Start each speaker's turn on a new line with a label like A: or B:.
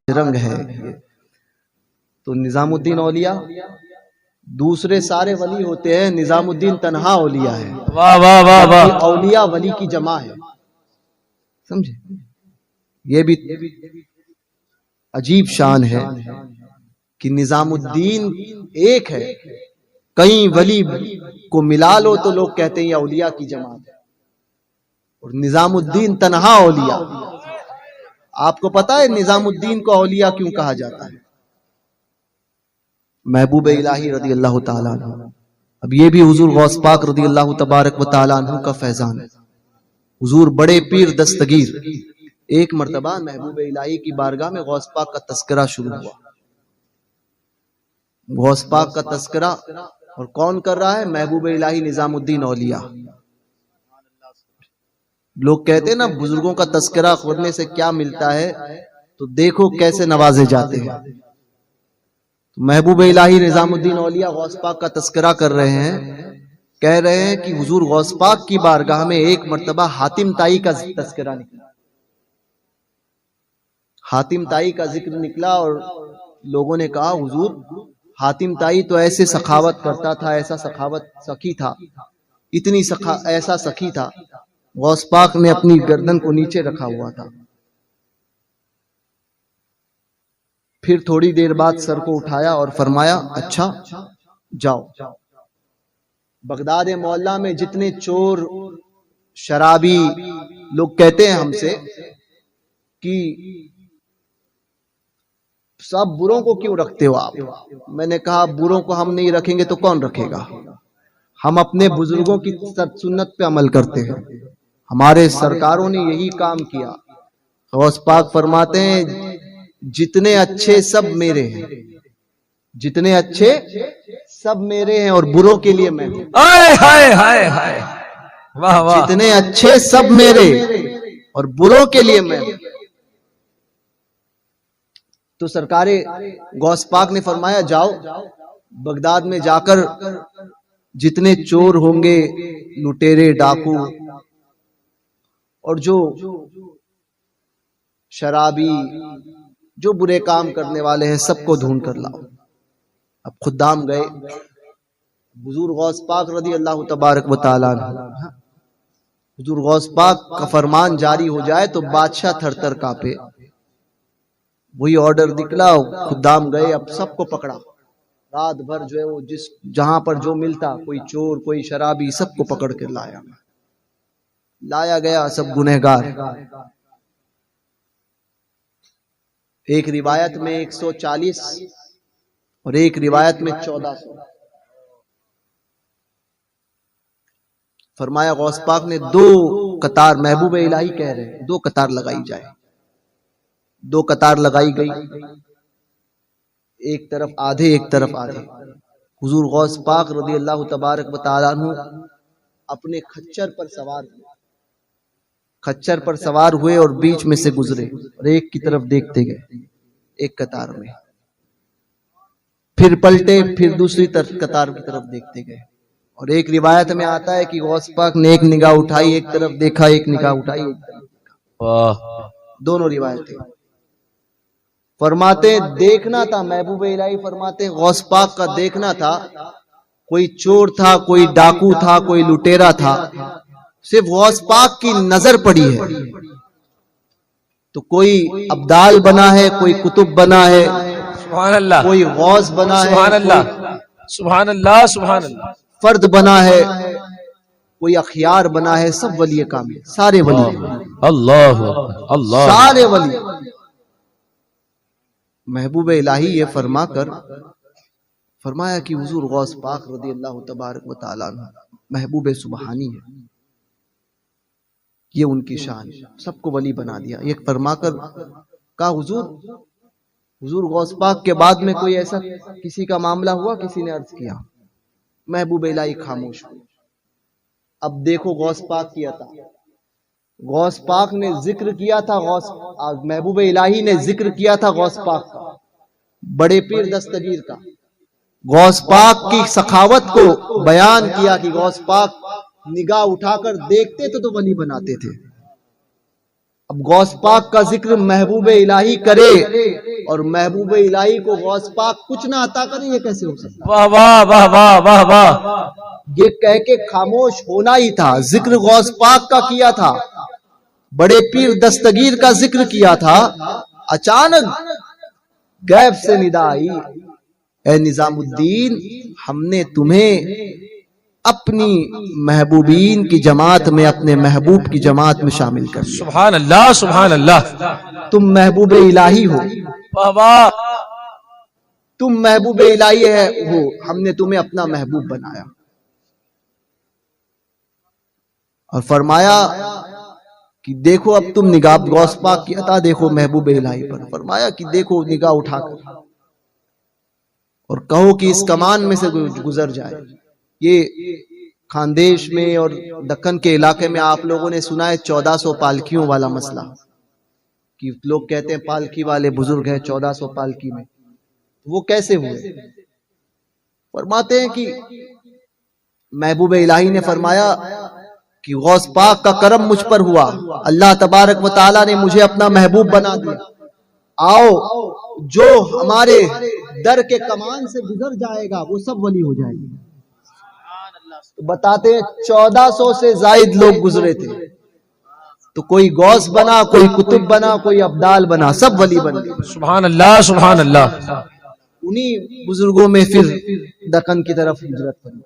A: رنگ ہے. تو نظام الدین اولیاء دوسرے سارے ولی ہوتے ہیں، نظام الدین تنہا اولیاء ہے.
B: واہ واہ واہ واہ.
A: اولیاء ولی کی جمع ہے، سمجھے؟ یہ بھی عجیب شان ہے کہ نظام الدین ایک ہے، کئی ولی کو ملا لو تو لوگ کہتے ہیں یہ اولیاء کی جماعت ہے، اور نظام الدین تنہا اولیاء. آپ کو پتا ہے نظام الدین کو اولیاء کیوں کہا جاتا ہے؟ محبوب الہی رضی اللہ تعالیٰ عنہ. اب یہ بھی حضور غوث پاک رضی اللہ تبارک و تعالیٰ عنہ کا فیضان ہے. حضور بڑے پیر دستگیر ایک مرتبہ محبوب الہی کی بارگاہ میں غوث پاک کا تذکرہ شروع ہوا. غوث پاک کا تذکرہ اور کون کر رہا ہے؟ محبوب الہی نظام الدین اولیاء. لوگ کہتے ہیں نا بزرگوں کا تذکرہ کرنے سے کیا ملتا ہے، تو دیکھو کیسے نوازے جاتے ہیں. محبوب الہی نظام الدین اولیاء غوث پاک کا تذکرہ کر رہے ہیں، کہہ رہے ہیں کہ حضور غوث پاک کی بارگاہ میں ایک مرتبہ حاتم طائی کا تذکرہ نکلا. حاتم طائی کا ذکر نکلا اور لوگوں نے کہا حضور حاتم طائی تو ایسے سخاوت کرتا تھا، ایسا سخاوت سخی تھا، اتنی ایسا سخی تھا، غوث پاک نے اپنی گردن کو نیچے رکھا ہوا تھا. پھر تھوڑی دیر بعد سر کو اٹھایا اور فرمایا اچھا جاؤ، بغداد مولا میں جتنے چور شرابی لوگ کہتے ہیں ہم سے کہ سب بروں کو کیوں رکھتے ہو آپ؟ میں نے کہا بروں کو ہم نہیں رکھیں گے تو کون رکھے گا؟ ہم اپنے بزرگوں کی سنت پہ عمل کرتے ہیں، ہمارے سرکاروں نے یہی کام کیا. غوث پاک فرماتے ہیں جتنے اچھے سب میرے ہیں، جتنے اچھے سب میرے ہیں اور بروں کے لیے میں ہوں. جتنے اچھے سب میرے اور بروں کے لیے میں ہوں. تو سرکار غوث پاک نے فرمایا جاؤ بغداد میں جا کر جتنے چور ہوں گے، لٹیرے، ڈاکو اور جو شرابی، جو برے کام کرنے والے ہیں سب کو ڈھونڈ کر لاؤ. اب خدام گئے. حضور غوث پاک رضی اللہ تبارک و تعالیٰ عنہ، حضور غوث پاک کا فرمان جاری ہو جائے تو بادشاہ تھر تھر کانپے. وہی آرڈر نکلا، خدام گئے، اب سب کو پکڑا. رات بھر جو ہے وہ جہاں پر جو ملتا، کوئی چور کوئی شرابی، سب کو پکڑ کر لایا گیا، سب گنہگار. ایک روایت میں 140 اور ایک روایت میں 1400. فرمایا غوث پاک نے 2 قطار، محبوب الہی کہہ رہے ہیں 2 قطار لگائی جائے. 2 قطار لگائی گئی، ایک طرف آدھے ایک طرف آدھے. حضور غوث پاک رضی اللہ تبارک و تعالیٰ عنہ اپنے خچر پر سوار ہوئے، خچر پر سوار ہوئے اور بیچ میں سے گزرے اور ایک کی طرف دیکھتے گئے، ایک قطار میں. پھر پلٹے، پھر دوسری قطار کی طرف دیکھتے گئے. اور ایک روایت میں آتا ہے کہ غوث پاک نے ایک نگاہ اٹھائی، ایک طرف دیکھا، ایک نگاہ اٹھائی، ایک طرف دیکھا. دونوں روایتیں. فرماتے دیکھنا تھا، محبوب الہی فرماتے غوث پاک کا دیکھنا تھا، کوئی چور تھا، کوئی ڈاکو تھا، کوئی لٹیرا تھا، صرف غوث پاک کی نظر پڑی ہے تو کوئی ابدال بنا ہے، کوئی کتب بنا ہے،
B: سبحان اللہ،
A: کوئی غوث بنا ہے،
B: سبحان اللہ، سبحان اللہ، سبحان اللہ،
A: فرد بنا ہے، کوئی اخیار بنا ہے. سب ولی کامل، سارے ولی،
B: اللہ اللہ،
A: سارے ولی. محبوب الہی یہ فرما کر فرمایا کہ حضور غوث پاک رضی اللہ تبارک و تعالیٰ عنہ محبوب سبحانی ہے، یہ ان کی شان، سب کو ولی بنا دیا. یہ فرما کر کہا حضور غوث پاک کے بعد میں کوئی ایسا کسی کا معاملہ ہوا؟ کسی نے عرض کیا. محبوب الہی خاموش ہوئے. اب دیکھو غوث پاک کی عطا. غوث پاک نے ذکر کیا تھا، محبوب الہی نے ذکر کیا تھا غوث پاک کا، بڑے پیر دستگیر کا. غوث پاک کی سخاوت کو بیان کیا کہ غوث پاک نگاہ اٹھا کر دیکھتے تو ولی بناتے تھے. اب غوث پاک کا ذکر محبوب الہی کرے اور محبوب الہی کو غوث پاک کچھ نہ عطا کرے، یہ کیسے ہو سکتا؟
B: واہ واہ واہ واہ واہ واہ،
A: یہ کہہ کے خاموش ہونا ہی تھا۔ ذکر غوث پاک کا کیا تھا، بڑے پیر دستگیر کا ذکر کیا تھا، اچانک غیب سے ندا آئی، اے نظام الدین، ہم نے تمہیں اپنی محبوبین کی جماعت میں، اپنے محبوب کی جماعت میں شامل کر لیا۔
B: سبحان اللہ سبحان اللہ،
A: تم محبوب الہی ہو،
B: واہ واہ،
A: تم محبوب الہی ہو، ہم نے تمہیں اپنا محبوب بنایا۔ اور فرمایا کہ دیکھو اب تم نگاہ غوث پاک کی عطا دیکھو محبوب الہی پر، فرمایا کہ دیکھو نگاہ اٹھا کر اور کہو کہ اس کمان میں سے گزر جائے۔ یہ خاندیش میں اور دکن کے علاقے میں آپ لوگوں نے سنا ہے 1400 پالکیوں والا مسئلہ، کہ لوگ کہتے ہیں پالکی والے بزرگ ہیں 1400 پالکی میں، وہ کیسے ہوئے؟ فرماتے ہیں کہ محبوب الہی نے فرمایا کہ غوث پاک کا کرم مجھ پر ہوا، اللہ تبارک و تعالیٰ نے مجھے اپنا محبوب بنا دیا، آؤ جو ہمارے در کے کمان سے گزر جائے گا وہ سب ولی ہو جائے گی۔ تو بتاتے ہیں 1400 سے زائد لوگ گزرے تھے، تو کوئی غوث بنا، کوئی قطب بنا، کوئی ابدال بنا، سب ولی بن گئے۔
B: سبحان اللہ سبحان اللہ،
A: انہی بزرگوں میں پھر دکن کی طرف ہجرت کرنا۔